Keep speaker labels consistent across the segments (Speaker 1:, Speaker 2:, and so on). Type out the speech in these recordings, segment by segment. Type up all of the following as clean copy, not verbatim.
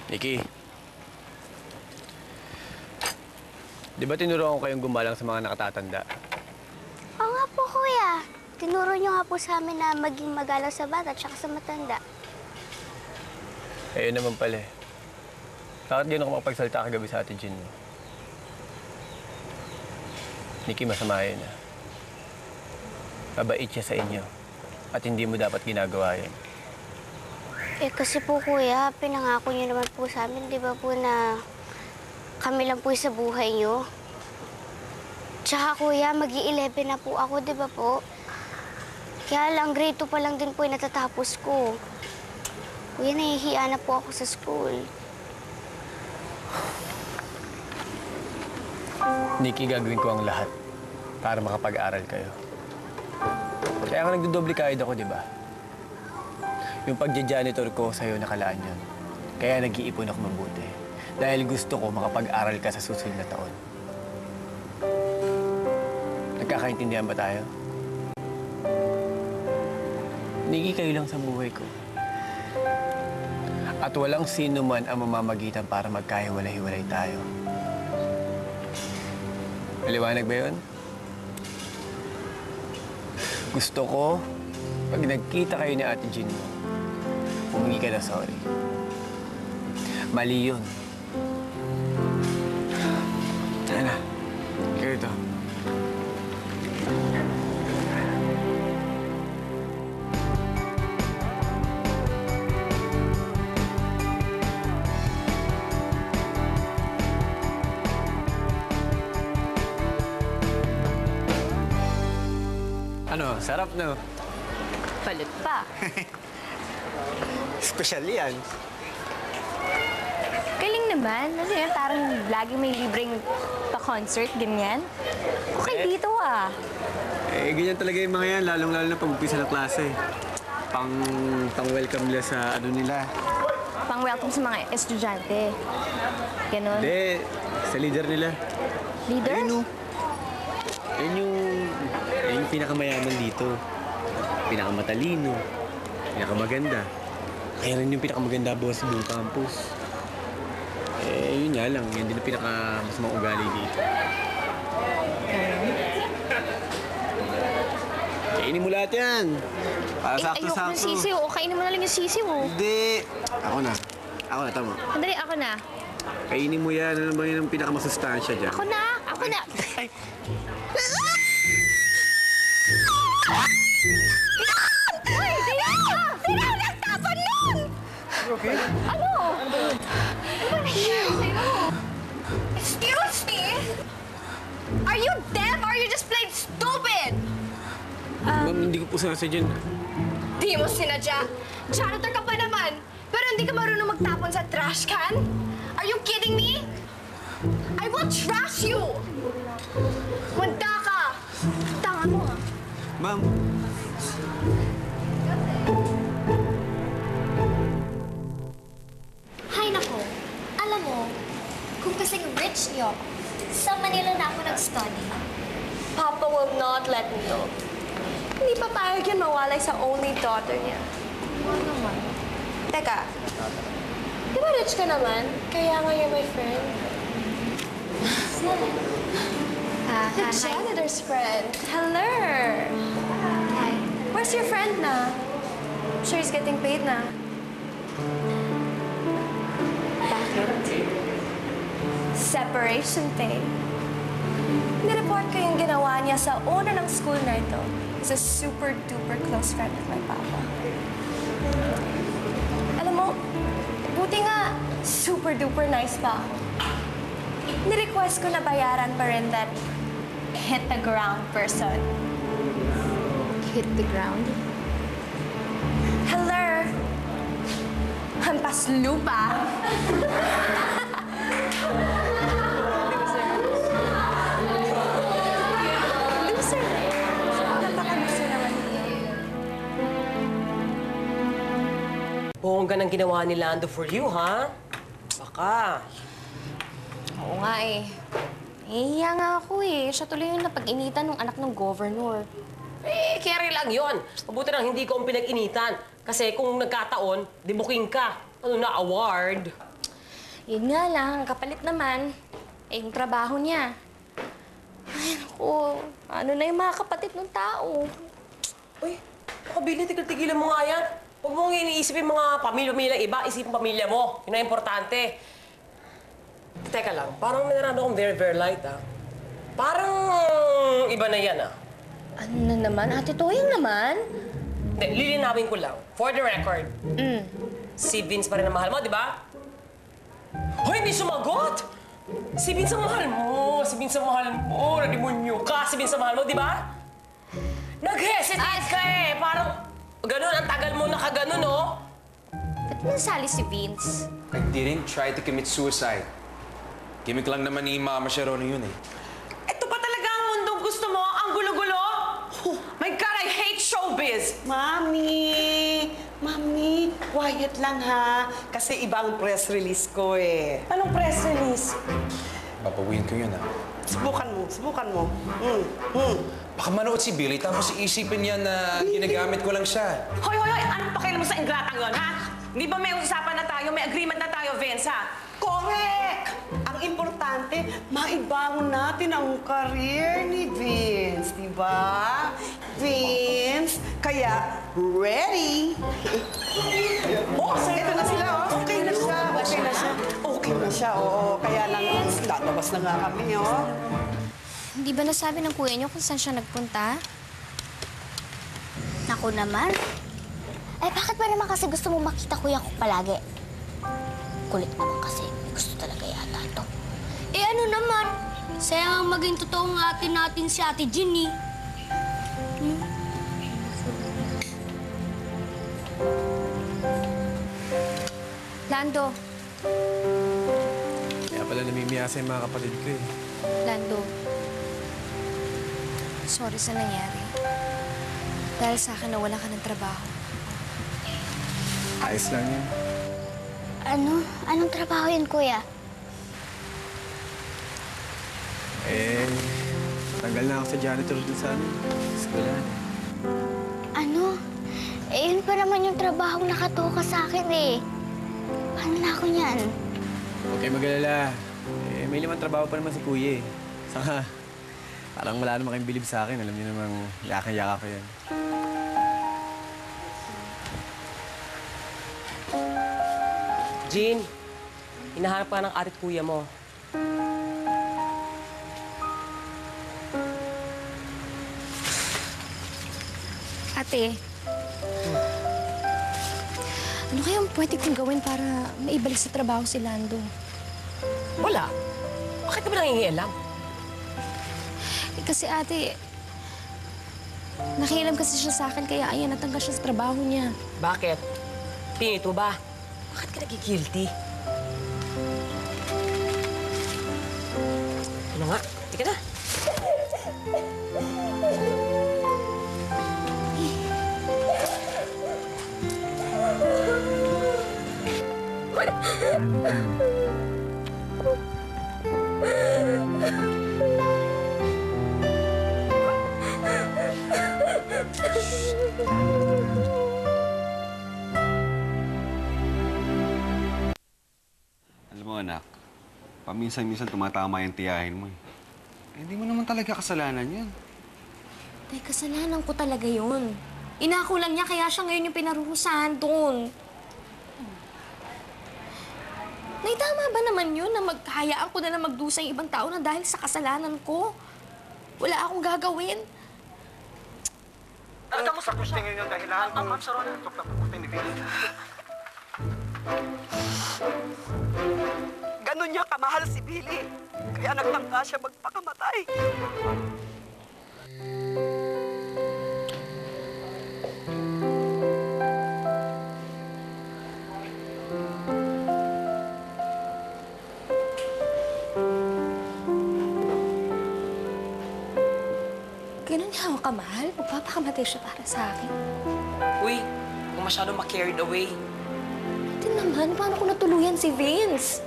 Speaker 1: Nikki, di ba tinuruan ko kayong gumalang sa mga nakatatanda?
Speaker 2: Oo nga po, kuya. Tinuro niyo nga po sa amin na maging magalang sa bata at sa matanda.
Speaker 1: Ayun naman pala eh. Bakit di ako makapagsalita kagabi sa Ate Jean mo? Nikki, masama yun ah. Mabait siya sa inyo. At hindi mo dapat ginagawa yun.
Speaker 2: Eh kasi po, kuya, pinangako niyo naman po sa amin, di ba po, na kami lang po sa buhay niyo. Tsaka, kuya, mag-i-11 na po ako, di ba po? Kaya lang, grade 2 pa lang din po yung natatapos ko. Kuya, nahihiya na po ako sa school.
Speaker 1: Nikki, gagawin ko ang lahat para makapag-aral kayo. Kaya nga nagdodoble kahit ako, di ba? Yung pagja-janitor ko sa'yo nakalaan yun. Kaya nag-iipon ako mabuti. Dahil gusto ko makapag-aral ka sa susunod na taon. Nagkakaintindihan ba tayo? Nikki, kayo lang sa buhay ko. At walang sino man ang mamamagitan para magkahiwalay-hiwalay tayo. Maliwanag ba yun? Gusto ko, pag nagkita kayo ni Ate Jean mo, humingi ka na sorry. Mali yun. Tara na. Kayo ito. Ano? Sarap, no?
Speaker 3: Palit pa.
Speaker 1: Special yan.
Speaker 3: Galing naman. Kasi yan, parang laging may libreng pa-concert, ganyan. Okay dito ah.
Speaker 1: Eh, ganyan talaga yung mga yan, lalong-lalo na pag-umpisa ng klase. Pang-welcome nila sa ano nila.
Speaker 3: Pang-welcome sa mga estudyante. Ganon.
Speaker 1: Hindi, sa leader nila.
Speaker 3: Leader?
Speaker 1: Ayun, no? Ayun yung pinakamayaman dito. Pinakamatalino. Pinakamaganda. Kaya rin yung pinakamaganda bukas sa buong campus. Eh, yun nga lang. Yan din ang pinakamasamang ugali dito. Kainin mo lahat yan. Para sakto-sakto.
Speaker 3: Ayoko ng sisiw. O, kainin mo na lang yung sisiw.
Speaker 1: Hindi. Ako na. Ako na, tama.
Speaker 3: Sandali, ako na.
Speaker 1: Kainin mo yan. Ano ba yun ang pinakamasustansya dyan?
Speaker 3: Ako na! Ako na!
Speaker 1: Ay.
Speaker 3: Uy! Tinaw! Tinaw! Nagtapon nun!
Speaker 1: Okay?
Speaker 3: Ano? Ano ba nangyari sa'yo?
Speaker 4: Excuse me? Are you deaf or are you just plain stupid?
Speaker 1: Ma'am, hindi ko po sinasadyan.
Speaker 4: Di mo sinadya. Janitor ka pa naman. Pero hindi ka marunong magtapon sa trash can? Are you kidding me? I will trash you! Manda ka! Tanga mo ah.
Speaker 1: Ma'am.
Speaker 2: Hay nako, alam mo, kung kasing rich niyo, sa Manila na ako nag-study.
Speaker 4: Papa will not let me go. Hindi papayag yan mawalay sa only daughter niya.
Speaker 3: Ano naman?
Speaker 4: Teka, di ba rich ka naman? Kaya nga you're my friend. The janitor's friend. Hello.
Speaker 2: Hi.
Speaker 4: Where's your friend na? I'm sure he's getting paid na.
Speaker 2: Bakit?
Speaker 4: Separation pay. Nireport ko yung ginawa niya sa owner ng school na ito. He's a super-duper close friend of my papa. Alam mo, buti nga super-duper nice pa. Nirequest ko na bayaran pa rin that hit-the-ground person.
Speaker 3: Hit the ground?
Speaker 4: Hello! Hampas lupa! Loser! Napaka-loser naman niya.
Speaker 5: Bongga ng ginawa ni Lando for you, ha? Baka.
Speaker 3: Oo nga eh. Nahihiya nga ako eh. Siya tuloy yung napag-initan ng anak ng governor.
Speaker 5: Eh, carry lang yon. Mabuti lang hindi ko ang pinag-initan. Kasi kung nagkataon, di booking ka. Ano na, award?
Speaker 3: Yun nga lang, kapalit naman, eh yung trabaho niya. Ay, naku, ano na yung mga kapatid ng tao?
Speaker 5: Uy, Billy, tigil-tigilan mo nga yan. Huwag mong iniisip yung mga pamilya iba, isipin pamilya mo. Yun ang importante. Teka lang, parang may nararamdaman akong very, very light, ah. Parang iba na yan, ah.
Speaker 3: Ano na naman? Ate Toying naman?
Speaker 5: Hindi, lilinawin ko lang. For the record, si Vince pa rin ang mahal mo, di ba? Hoy, hindi sumagot! Si Vince ang mahal mo. Si Vince ang mahal mo. Nadimonyo ka. Si Vince ang mahal mo, di ba? Nag-hesitate ka eh. Parang ganun, ang tagal mo nakaganon, oh.
Speaker 3: Ba't nasali si Vince?
Speaker 6: I didn't try to commit suicide. Gimmick lang naman ni Mama Sharon yun eh.
Speaker 5: Ito pa talaga ang mundong gusto mo? Ang gulo-gulo? My God, I hate showbiz!
Speaker 7: Mami! Mami, quiet lang ha. Kasi iba ang press release ko eh.
Speaker 5: Anong press release?
Speaker 6: Papawin ko yun ah.
Speaker 7: Subukan mo, subukan mo.
Speaker 6: Baka manood si Billy tapos iisipin niya na ginagamit ko lang siya.
Speaker 5: Hoy, hoy, hoy! Anong pakialam mo sa ingratang yun, ha? Di ba may usapan na tayo, may agreement na tayo, Vince, ha?
Speaker 7: Correct! Ang importante, maibangon natin ang career ni Vince, di ba? Vince, kaya ready! Oh, ito na sila, oh. Okay na siya, okay na siya. Okay na siya, oo. Kaya lang, lalabas na nga kami, oh.
Speaker 3: Hindi ba nasabi ng kuya niyo kung saan siya nagpunta?
Speaker 2: Naku naman. Eh, bakit ba naman kasi gusto mo makita kuya ko palagi? Kulit naman kasi. Gusto talaga yata ito. Eh, ano naman? Sayang maging totoong ate natin si Ate Ginny.
Speaker 3: Lando,
Speaker 1: Kaya pala namimiyasa yung mga kapatid ko eh.
Speaker 3: Lando. Sorry sa nangyari. Dahil sa akin nawala ka ng trabaho.
Speaker 1: Ayos lang yun.
Speaker 2: Ano? Anong trabaho yun, kuya?
Speaker 1: Eh, tanggal na ako sa janitor dun sa eskwelahan.
Speaker 2: Ano? Eh, yun pa naman yung trabaho nakatuka sa akin eh. Paano na ako niyan?
Speaker 1: Huwag kayo mag-alala. Eh, may limang trabaho pa naman si kuya eh. Saka, parang wala naman kayong bilib sa akin. Alam niyo namang yakang-yaka ko yan.
Speaker 5: Jean, hinahanap ka ng arit kuya mo.
Speaker 3: Ate, ano kayang pwede kong gawin para maibalik sa trabaho si Lando?
Speaker 5: Wala. Bakit ka ba nangingialam?
Speaker 3: Eh, kasi ate, nakialam kasi siya sa akin kaya ayan, natanggal siya sa trabaho niya.
Speaker 5: Bakit? Pinito ba? Bakit ka nagigilty? Ano nga? Tika na.
Speaker 8: Alam mo, anak, paminsan-minsan tumatama yung tiyahin mo eh. Hindi mo naman talaga kasalanan yan.
Speaker 3: Tay, kasalanan ko talaga yun. Inako lang niya kaya siya ngayon yung pinaruhusahan doon. Nay, tama ba naman yun na maghayaan ko na lang magdusa yung ibang tao na dahil sa kasalanan ko? Wala akong gagawin.
Speaker 9: Talaga mo sa kustingin yung dahilan kung ma'am Sharon ito na puputin ni Billy.
Speaker 7: Ganon niya kamahal si Billy. Kaya nagtangka siya magpakamatay.
Speaker 3: Ganun niya ako kamahal? Magpapakamatay siya para sa akin.
Speaker 5: Uy, kung masyado ma-carried away.
Speaker 3: Ate naman, paano ko natuluyan si Vince?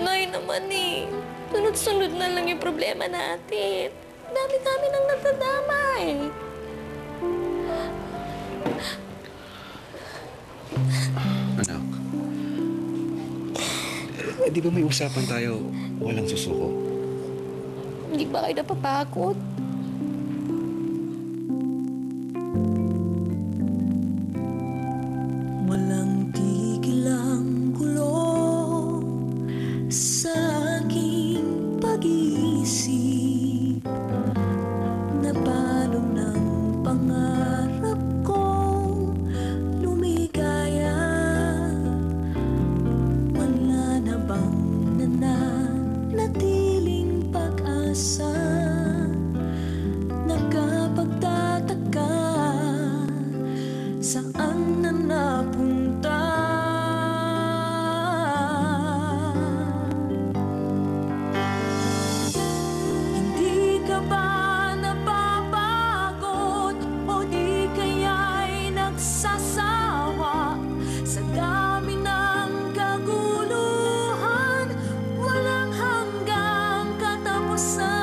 Speaker 3: Nay naman eh. Sunod-sunod na lang yung problema natin. Dami-dami nang natadamay.
Speaker 8: Anak, Eh, di ba may usapan tayo walang susuko?
Speaker 3: Hindi ba kayo napapagod?
Speaker 10: Walang tigil ang gulo sa aking pag-iisip. Napalo ng pangarap kong lumigaya. Wala na bang nananatiling pag-asa? Nakapagtataka, saan na napunta? Hindi ka ba napapagod o di kaya'y nagsasawa sa dami ng kaguluhan? Walang hanggang katapusan.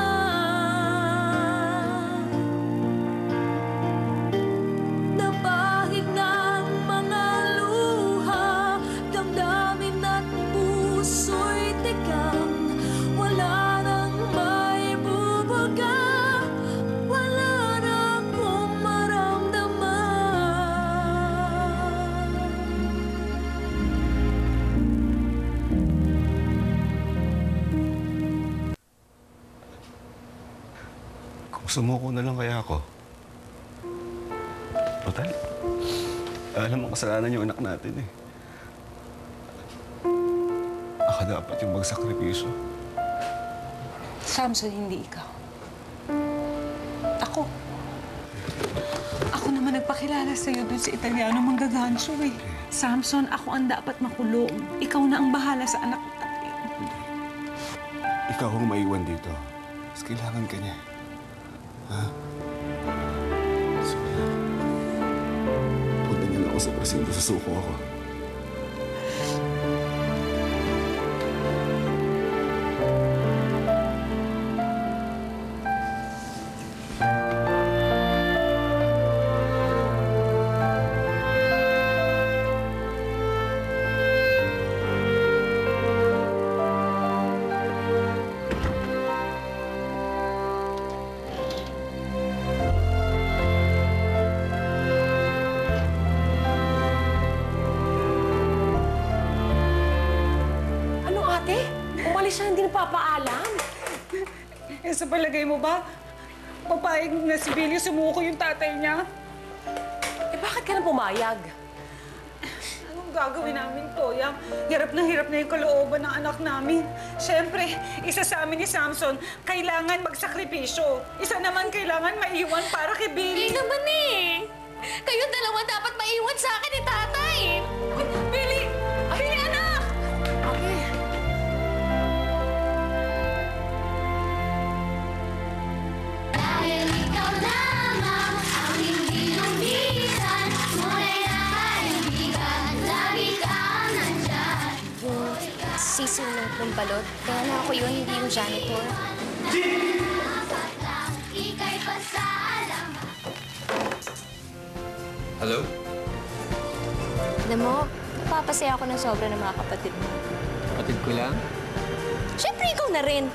Speaker 10: Nabahig ng mga luha, damdamin at puso'y tikang. Wala nang may bubuga, wala na akong maramdaman.
Speaker 8: Kung sumuko na lang kaya ako. Total, alam mo kasalanan yung anak natin eh. Ako dapat yung magsakripisyo.
Speaker 11: Samson, hindi ikaw. Ako. Ako naman nagpakilala sa'yo dun sa Italiano manggaganso eh. Samson, ako ang dapat makulong. Ikaw na ang bahala sa anak natin.
Speaker 8: Ikaw ang maiwan dito. Mas kailangan ka niya. Ha? Sige. Punta na lang ako sa presinto, susuko ako.
Speaker 5: Ano ate? Umalis siya, hindi napapaalam.
Speaker 11: Eh, sa palagay mo ba, papayag na si Billy sumuko yung tatay niya?
Speaker 5: Eh bakit ka na pumayag?
Speaker 11: Anong gagawin namin, Toya? Hirap na yung kalooban ng anak namin. Siyempre, isa sa amin ni Samson, kailangan magsakripisyo. Isa naman kailangan maiwan para kay Billy.
Speaker 3: Hindi naman eh. Kayong dalawa dapat maiwan sa akin ni tatay.
Speaker 11: Billy! Billy, anak!
Speaker 2: Dahil ikaw lamang ang hindi lumisan, ngunit nakaibigan, lagi kang nandyan.
Speaker 3: Yung sisinag ng balot, kaya na ako yun, hindi yung janitor.
Speaker 2: Dapat lang ika'y pasaalam.
Speaker 6: Hello?
Speaker 3: Alam mo, napapasaya ako ng sobra ng mga kapatid mo.
Speaker 1: Kapatid ko lang.
Speaker 3: Siyempre, ikaw na rin.